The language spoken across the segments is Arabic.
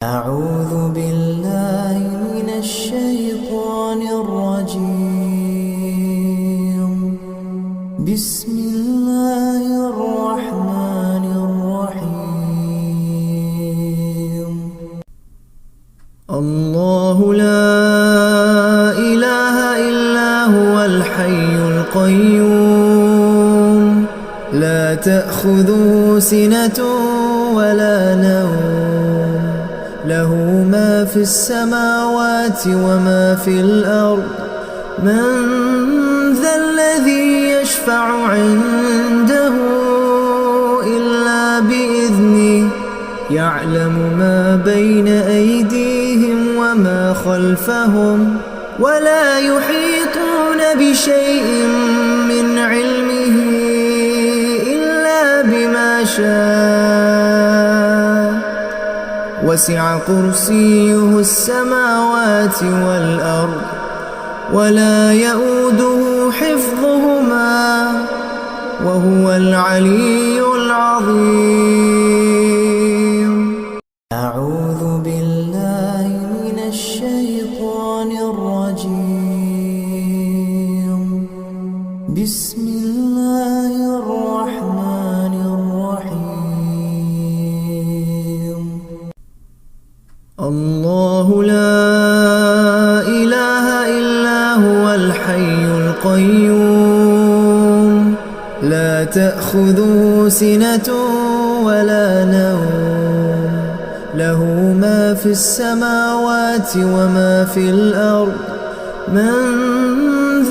أعوذ بالله من الشيطان الرجيم. بسم الله الرحمن الرحيم. الله لا إله إلا هو الحي القيوم، لا تأخذه سنة ولا نوم، له ما في السماوات وما في الأرض. من ذا الذي يشفع عنده إلا بإذنه، يعلم ما بين أيديهم وما خلفهم، ولا يحيطون بشيء من علمه إلا بما شاء. وسع كرسيه السماوات والأرض، ولا يئوده حفظهما، وهو العلي العظيم. أعوذ بالله من الشيطان الرجيم. بسم الله الرحمن الرحيم. الله لا إله إلا هو الحي القيوم، لا تأخذه سنة ولا نوم، له ما في السماوات وما في الأرض. من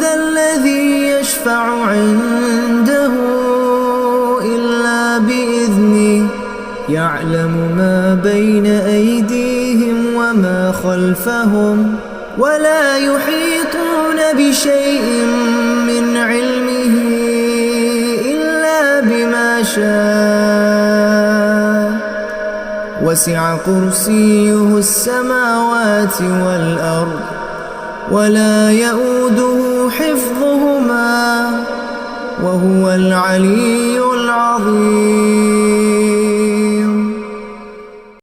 ذا الذي يشفع عنده إلا بإذنه، يعلم ما بين أيديهم وما خلفهم، ولا يحيطون بشيء من علمه إلا بما شاء. وسع كرسيه السماوات والأرض، ولا يئوده حفظهما، وهو العلي العظيم.